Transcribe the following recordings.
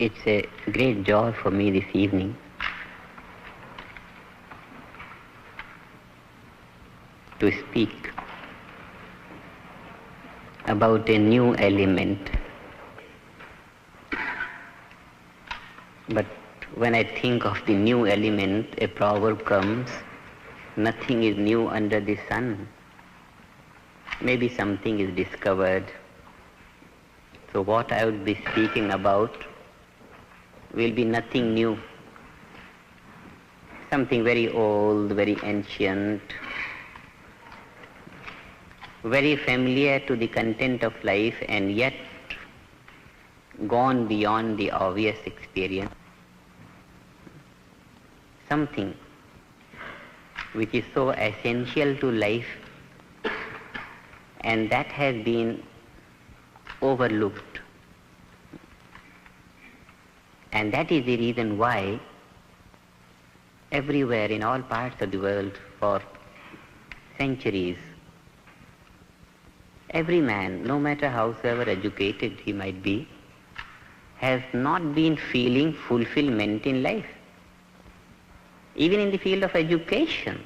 It's a great joy for me this evening to speak about a new element. But when I think of the new element, a proverb comes, nothing is new under the sun. Maybe something is discovered. So what I would be speaking about will be nothing new. Something very old, very ancient, very familiar to the content of life and yet gone beyond the obvious experience. Something which is so essential to life and that has been overlooked. And that is the reason why everywhere in all parts of the world for centuries, every man, no matter howsoever educated he might be, has not been feeling fulfillment in life. Even in the field of education,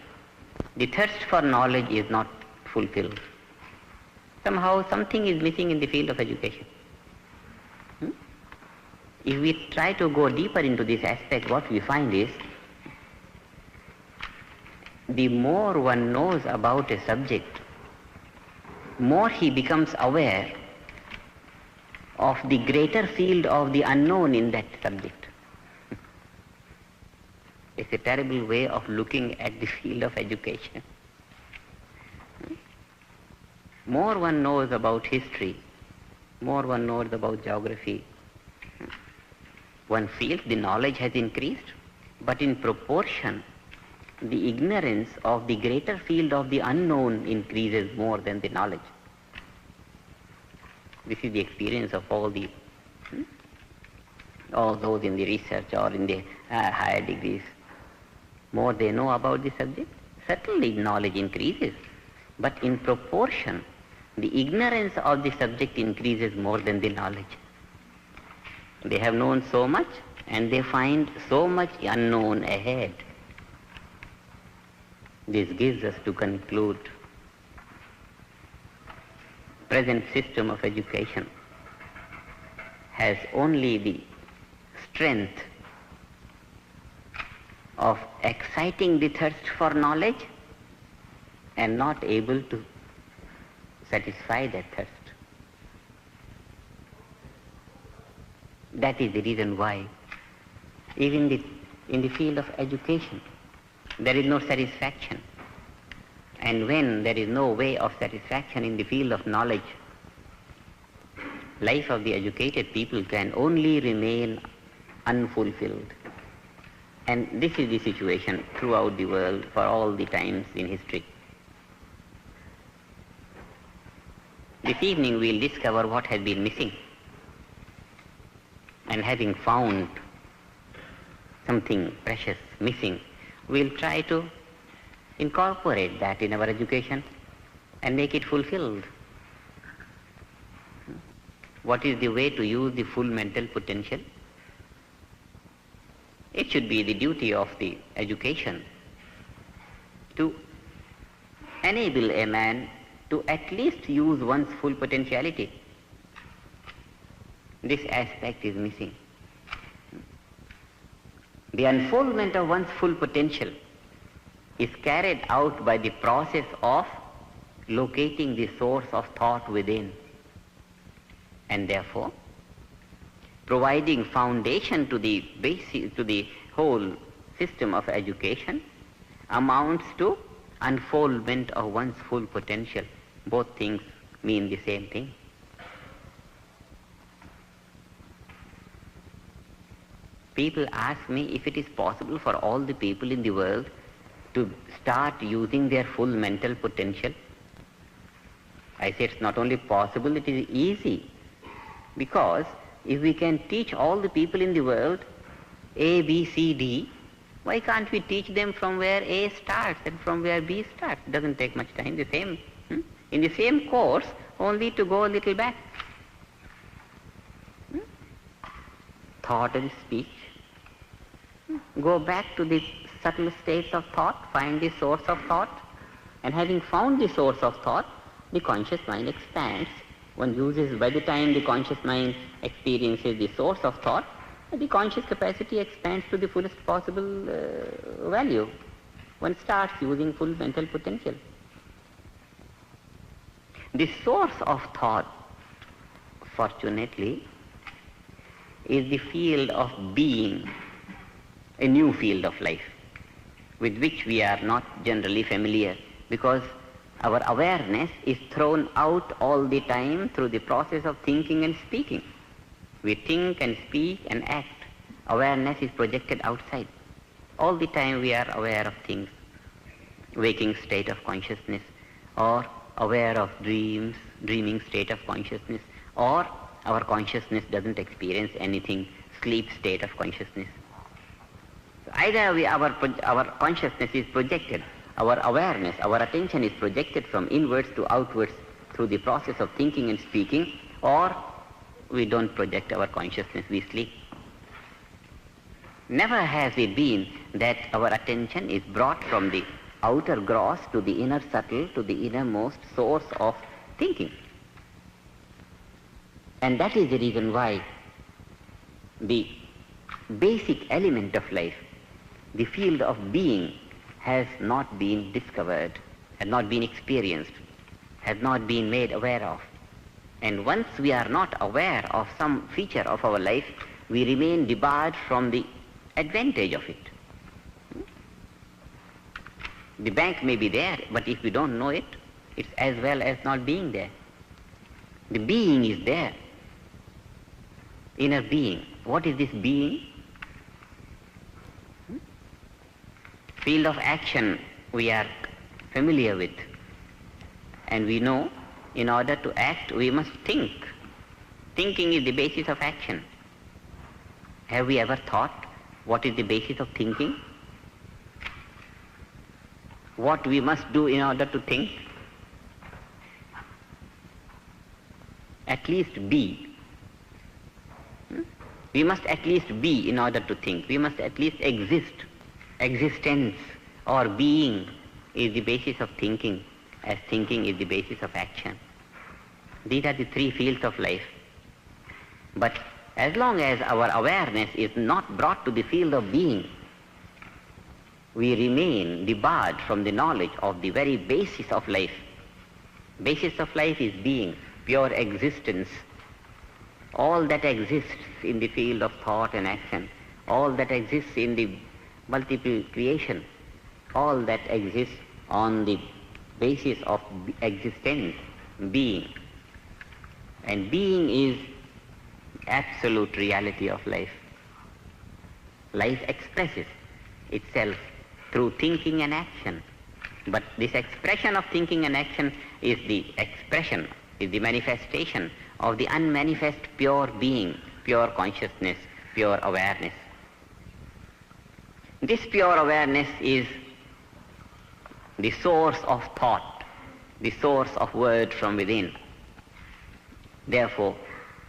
the thirst for knowledge is not fulfilled. Somehow something is missing in the field of education. If we try to go deeper into this aspect, what we find is, the more one knows about a subject, more he becomes aware of the greater field of the unknown in that subject. It's a terrible way of looking at the field of education. More one knows about history, more one knows about geography, one feels the knowledge has increased, but in proportion, the ignorance of the greater field of the unknown increases more than the knowledge. This is the experience of all those in the research or in the higher degrees. More they know about the subject, certainly knowledge increases, but in proportion, the ignorance of the subject increases more than the knowledge. They have known so much and they find so much unknown ahead. This gives us to conclude present system of education has only the strength of exciting the thirst for knowledge and not able to satisfy that thirst. That is the reason why even in the field of education there is no satisfaction. And when there is no way of satisfaction in the field of knowledge, life of the educated people can only remain unfulfilled. And this is the situation throughout the world for all the times in history. This evening we will discover what has been missing. And having found something precious missing, we will try to incorporate that in our education and make it fulfilled. What is the way to use the full mental potential? It should be the duty of the education to enable a man to at least use one's full potentiality. This aspect is missing. The unfoldment of one's full potential is carried out by the process of locating the source of thought within, and therefore providing foundation to the basic, to the whole system of education amounts to unfoldment of one's full potential. Both things mean the same thing. People ask me if it is possible for all the people in the world to start using their full mental potential. I say it's not only possible, it is easy. Because if we can teach all the people in the world A, B, C, D, why can't we teach them from where A starts and from where B starts? It doesn't take much time. In the same course, only to go a little back. thought and speech. Go back to the subtle states of thought, find the source of thought, and having found the source of thought, the conscious mind expands. One uses, by the time the conscious mind experiences the source of thought, the conscious capacity expands to the fullest possible value. One starts using full mental potential. The source of thought, fortunately, is the field of being, a new field of life, with which we are not generally familiar, because our awareness is thrown out all the time through the process of thinking and speaking. We think and speak and act. Awareness is projected outside. All the time we are aware of things, waking state of consciousness, or aware of dreams, dreaming state of consciousness, or our consciousness doesn't experience anything, sleep state of consciousness. Either our consciousness is projected, our awareness, our attention is projected from inwards to outwards through the process of thinking and speaking, or we don't project our consciousness, we sleep. Never has it been that our attention is brought from the outer gross to the inner subtle, to the innermost source of thinking. And that is the reason why the basic element of life, the field of being, has not been discovered, has not been experienced, has not been made aware of. And once we are not aware of some feature of our life, we remain debarred from the advantage of it. The bank may be there, but if we don't know it, it's as well as not being there. The being is there. Inner being. What is this being? Field of action we are familiar with. And we know in order to act we must think. Thinking is the basis of action. Have we ever thought what is the basis of thinking? What we must do in order to think? At least be. We must at least be in order to think. We must at least exist. Existence or being is the basis of thinking, as thinking is the basis of action. These are the three fields of life. But as long as our awareness is not brought to the field of being, we remain debarred from the knowledge of the very basis of life. Basis of life is being, pure existence. All that exists in the field of thought and action, all that exists in the multiple creation, all that exists on the basis of existence, being. And being is absolute reality of life. Life expresses itself through thinking and action. But this expression of thinking and action is the expression, is the manifestation of the unmanifest pure being, pure consciousness, pure awareness. This pure awareness is the source of thought, the source of word from within. Therefore,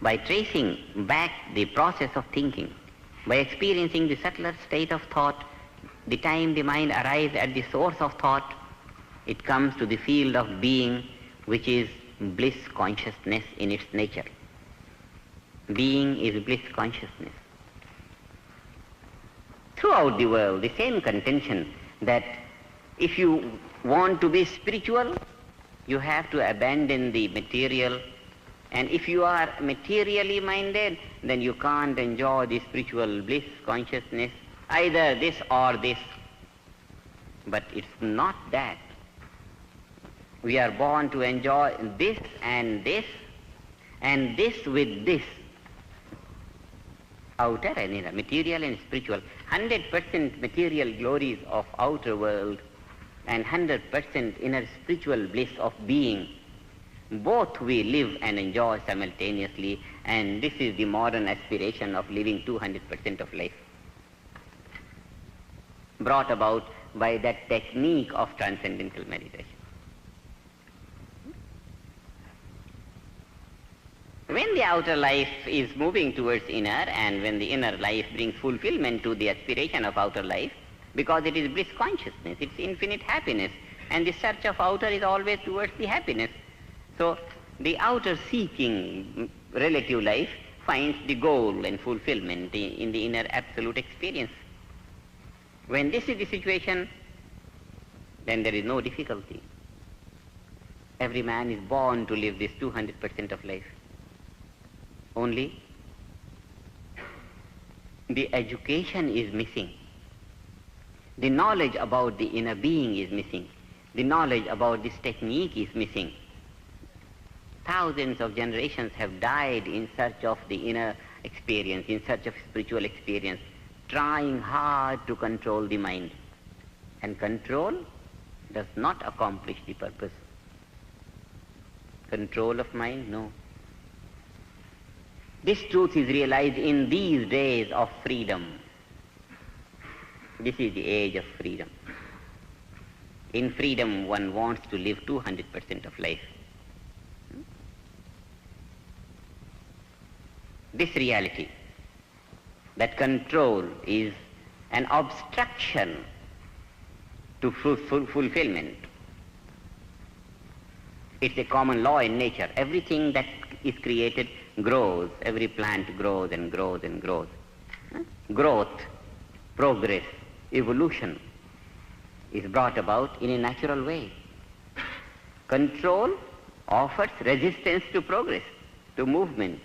by tracing back the process of thinking, by experiencing the subtler state of thought, the time the mind arrives at the source of thought, it comes to the field of being, which is bliss consciousness in its nature. Being is bliss consciousness. Throughout the world, the same contention that if you want to be spiritual, you have to abandon the material, and if you are materially minded, then you can't enjoy the spiritual bliss consciousness, either this or this. But it's not that. We are born to enjoy this, and this with this. Outer and inner, material and spiritual. 100% material glories of outer world and 100% inner spiritual bliss of being. Both we live and enjoy simultaneously, and this is the modern aspiration of living 200% of life, brought about by that technique of transcendental meditation. When the outer life is moving towards inner, and when the inner life brings fulfillment to the aspiration of outer life, because it is bliss consciousness, it's infinite happiness, and the search of outer is always towards the happiness. So the outer seeking relative life finds the goal and fulfillment in the inner absolute experience. When this is the situation, then there is no difficulty. Every man is born to live this 200% of life. Only the education is missing. The knowledge about the inner being is missing. The knowledge about this technique is missing. Thousands of generations have died in search of the inner experience, in search of spiritual experience, trying hard to control the mind. And control does not accomplish the purpose. Control of mind, no. This truth is realized in these days of freedom. This is the age of freedom. In freedom, one wants to live 200% of life. This reality, that control is an obstruction to fulfillment. It's a common law in nature. Everything that is created grows. Every plant grows and grows and grows. Growth, progress, evolution is brought about in a natural way. Control offers resistance to progress, to movement.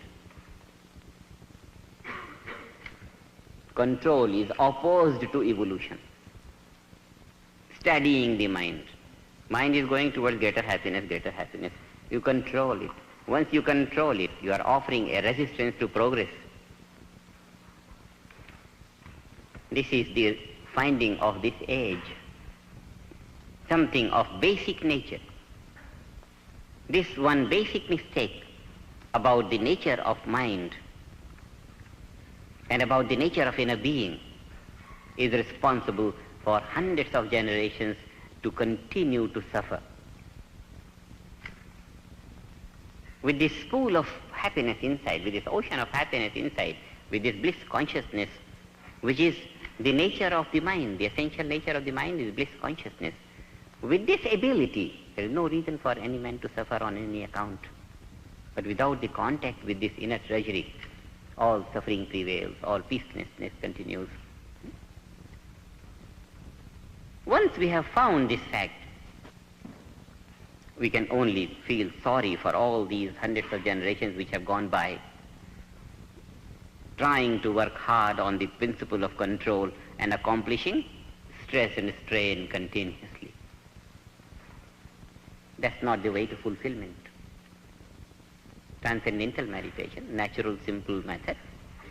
Control is opposed to evolution. Studying the mind. Mind is going towards greater happiness, greater happiness. You control it. Once you control it, you are offering a resistance to progress. This is the finding of this age. Something of basic nature. This one basic mistake about the nature of mind and about the nature of inner being is responsible for hundreds of generations to continue to suffer. With this pool of happiness inside, with this ocean of happiness inside, with this bliss consciousness, which is the nature of the mind, the essential nature of the mind is bliss consciousness. With this ability, there is no reason for any man to suffer on any account. But without the contact with this inner treasury, all suffering prevails, all peacelessness continues. Once we have found this fact, we can only feel sorry for all these hundreds of generations which have gone by, trying to work hard on the principle of control and accomplishing stress and strain continuously. That's not the way to fulfillment. Transcendental meditation, natural, simple method.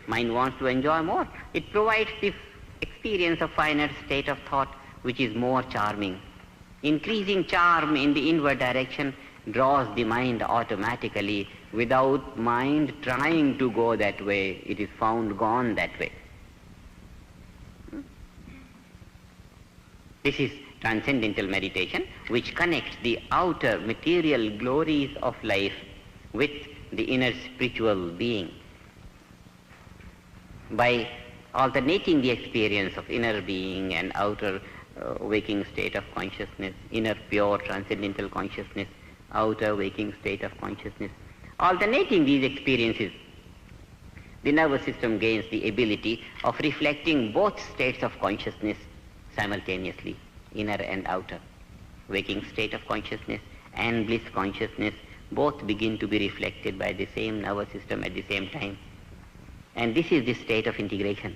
Mind wants to enjoy more. It provides the experience of finer state of thought which is more charming. Increasing charm in the inward direction draws the mind automatically without mind trying to go that way. It is found gone that way. This is transcendental meditation, which connects the outer material glories of life with the inner spiritual being. By alternating the experience of inner being and outer waking state of consciousness, inner pure transcendental consciousness, outer waking state of consciousness, alternating these experiences, the nervous system gains the ability of reflecting both states of consciousness simultaneously, inner and outer. Waking state of consciousness and bliss consciousness both begin to be reflected by the same nervous system at the same time. And this is the state of integration.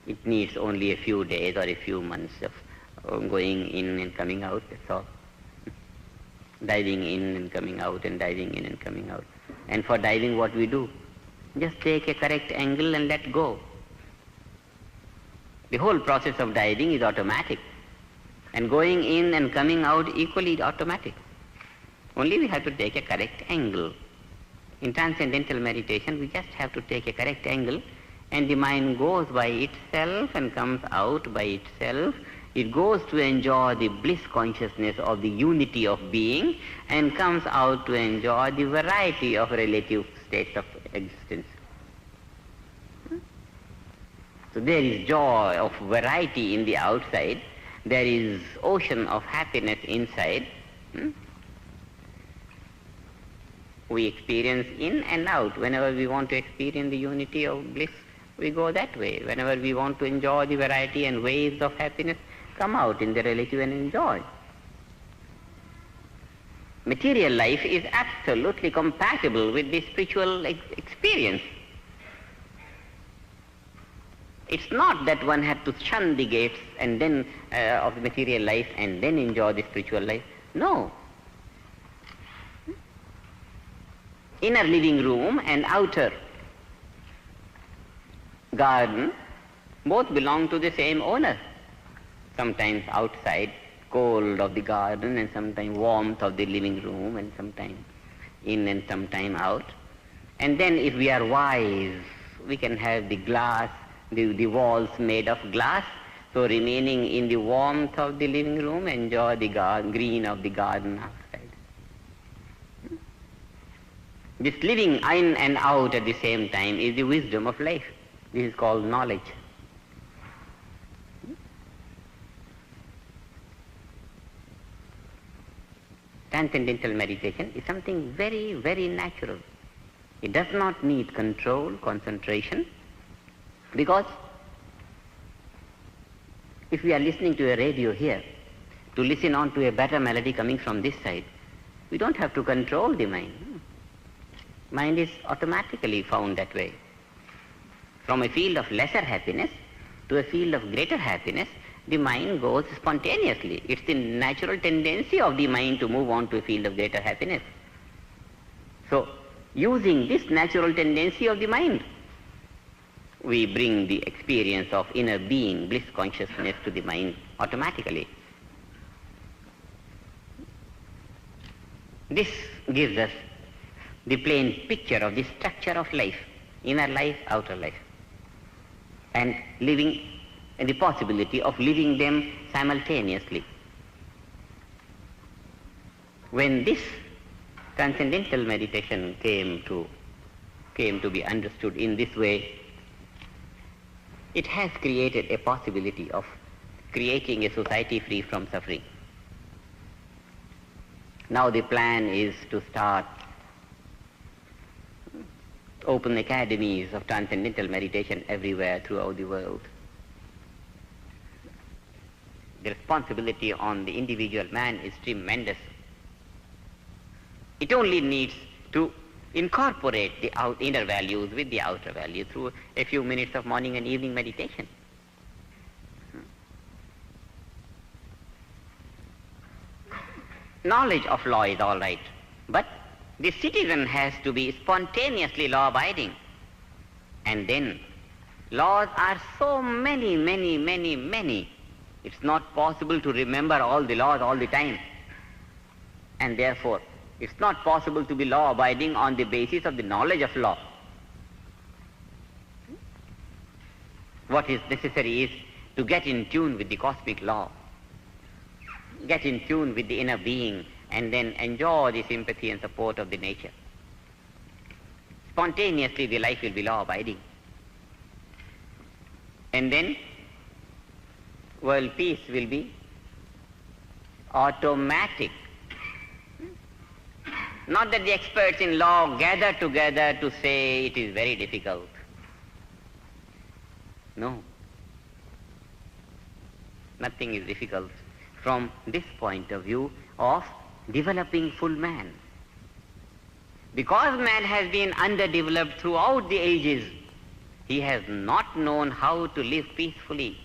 It needs only a few days or a few months of going in and coming out, that's all. Diving in and coming out and diving in and coming out. And for diving, what we do? Just take a correct angle and let go. The whole process of diving is automatic. And going in and coming out equally automatic. Only we have to take a correct angle. In transcendental meditation, we just have to take a correct angle, and the mind goes by itself and comes out by itself It goes to enjoy the bliss consciousness of the unity of being and comes out to enjoy the variety of relative states of existence. So there is joy of variety in the outside, there is ocean of happiness inside. We experience in and out. Whenever we want to experience the unity of bliss, we go that way. Whenever we want to enjoy the variety and waves of happiness, come out in the relative and enjoy. Material life is absolutely compatible with the spiritual experience. It's not that one had to shun the gates and then of the material life and then enjoy the spiritual life. No. Inner living room and outer garden both belong to the same owner. Sometimes outside, cold of the garden, and sometimes warmth of the living room, and sometimes in and sometime out. And then if we are wise, we can have the glass, the walls made of glass, so remaining in the warmth of the living room, enjoy the green of the garden outside. This living in and out at the same time is the wisdom of life. This is called knowledge. Transcendental meditation is something very, very natural. It does not need control, concentration, because if we are listening to a radio here, to listen on to a better melody coming from this side, we don't have to control the mind. Mind is automatically found that way. From a field of lesser happiness to a field of greater happiness, the mind goes spontaneously. It's the natural tendency of the mind to move on to a field of greater happiness. So, using this natural tendency of the mind, we bring the experience of inner being, bliss consciousness to the mind automatically. This gives us the plain picture of the structure of life, inner life, outer life, and living, and the possibility of living them simultaneously. When this transcendental meditation came to be understood in this way, it has created a possibility of creating a society free from suffering. Now the plan is to start open academies of transcendental meditation everywhere throughout the world. The responsibility on the individual man is tremendous. It only needs to incorporate the inner values with the outer value through a few minutes of morning and evening meditation. Knowledge of law is all right, but the citizen has to be spontaneously law-abiding. And then, laws are so many, many, many, many. It's not possible to remember all the laws all the time. And therefore, it's not possible to be law-abiding on the basis of the knowledge of law. What is necessary is to get in tune with the cosmic law, get in tune with the inner being, and then enjoy the sympathy and support of the nature. Spontaneously the life will be law-abiding. And then world peace will be automatic. Not that the experts in law gather together to say it is very difficult. No. Nothing is difficult from this point of view of developing full man. Because man has been underdeveloped throughout the ages, he has not known how to live peacefully.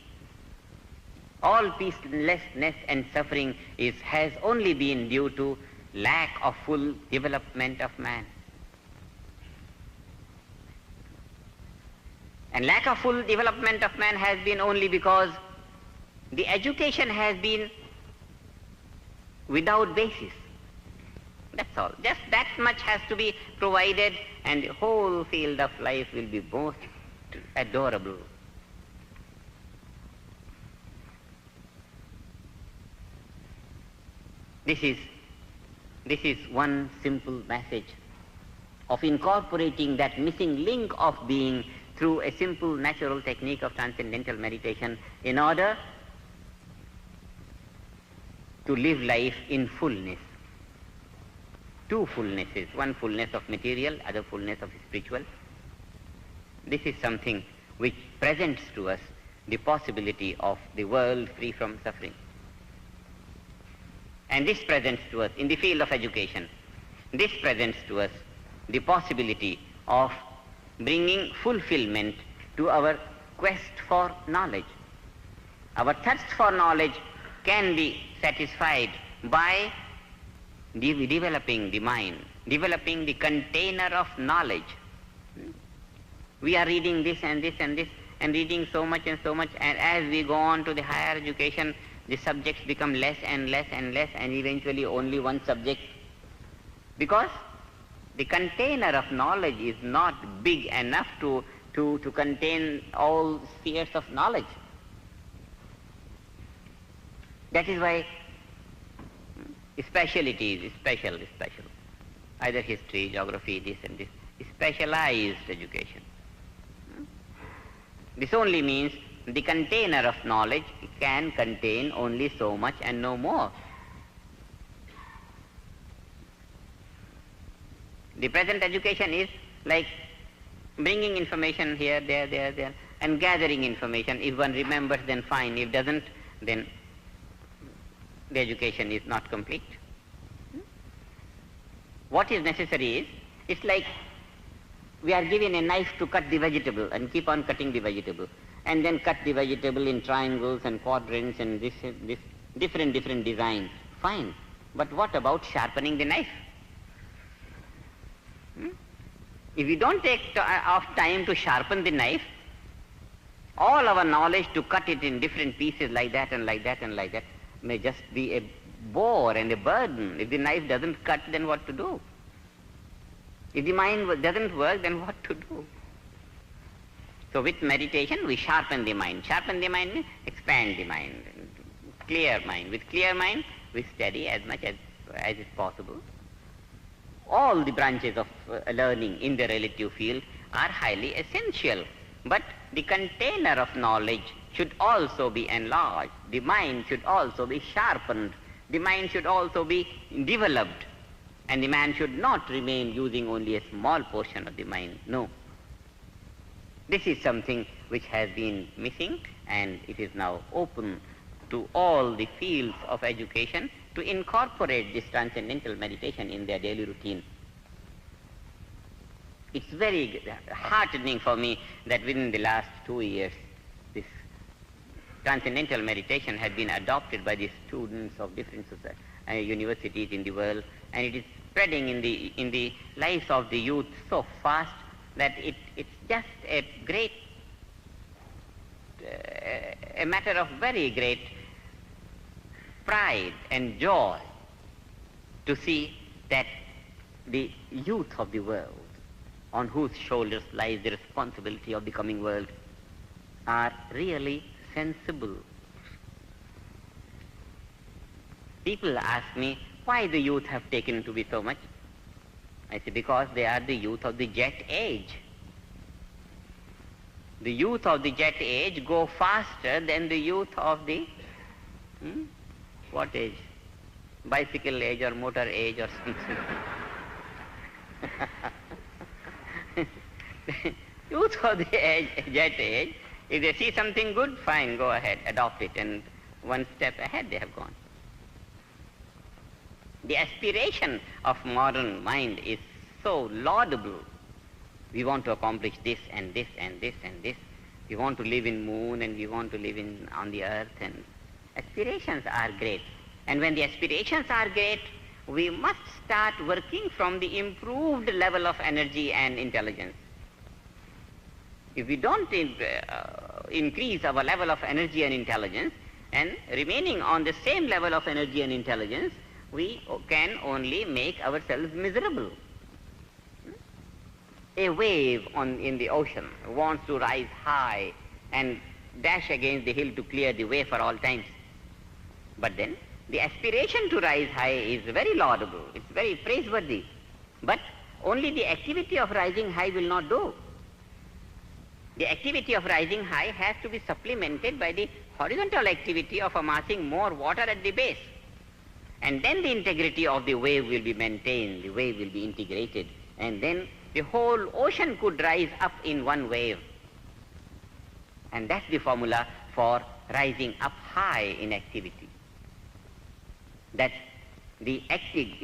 All peacelessness and suffering has only been due to lack of full development of man. And lack of full development of man has been only because the education has been without basis. That's all. Just that much has to be provided, and the whole field of life will be most adorable. This is one simple message of incorporating that missing link of being through a simple natural technique of transcendental meditation in order to live life in fullness. Two fullnesses, one fullness of material, other fullness of spiritual. This is something which presents to us the possibility of the world free from suffering. And this presents to us in the field of education. This presents to us the possibility of bringing fulfillment to our quest for knowledge. Our thirst for knowledge can be satisfied by developing the mind, developing the container of knowledge. We are reading this and this and this and reading so much, and as we go on to the higher education, the subjects become less and less and less, and eventually only one subject, because the container of knowledge is not big enough to contain all spheres of knowledge. That is why speciality is special. Either history, geography, this and this, specialized education. This only means the container of knowledge can contain only so much and no more. The present education is like bringing information here, there, and gathering information. If one remembers, then fine. If doesn't, then the education is not complete. What is necessary is, it's like we are given a knife to cut the vegetable and keep on cutting the vegetable, and then cut the vegetable in triangles and quadrants and this different design. Fine. But what about sharpening the knife? If we don't take time to sharpen the knife, all our knowledge to cut it in different pieces like that and like that and like that may just be a bore and a burden. If the knife doesn't cut, then what to do? If the mind doesn't work, then what to do? So with meditation, we sharpen the mind. Sharpen the mind means expand the mind, clear mind. With clear mind, we study as much as is possible. All the branches of learning in the relative field are highly essential, but the container of knowledge should also be enlarged. The mind should also be sharpened. The mind should also be developed. And the man should not remain using only a small portion of the mind. No. This is something which has been missing, and it is now open to all the fields of education to incorporate this transcendental meditation in their daily routine. It's very heartening for me that within the last 2 years, this transcendental meditation has been adopted by the students of different universities in the world, and it is spreading in the lives of the youth so fast that it's just a great, a matter of very great pride and joy to see that the youth of the world, on whose shoulders lies the responsibility of the coming world, are really sensible. People ask me why the youth have taken to be so much. I say because they are the youth of the jet age. The youth of the jet age go faster than the youth of the what age? Bicycle age or motor age or something. Youth of the jet age, if they see something good, fine, go ahead, adopt it, and one step ahead they have gone. The aspiration of modern mind is so laudable. We want to accomplish this and this and this and this. We want to live in moon and we want to live on the earth, and aspirations are great. And when the aspirations are great, we must start working from the improved level of energy and intelligence. If we don't increase our level of energy and intelligence, and remaining on the same level of energy and intelligence, we can only make ourselves miserable. A wave in the ocean wants to rise high and dash against the hill to clear the way for all times. But then The aspiration to rise high is very laudable, it's very praiseworthy. But only the activity of rising high will not do. The activity of rising high has to be supplemented by the horizontal activity of amassing more water at the base. And then the integrity of the wave will be maintained, the wave will be integrated, and then the whole ocean could rise up in one wave. And that's the formula for rising up high in activity. That the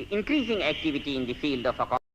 increasing activity in the field of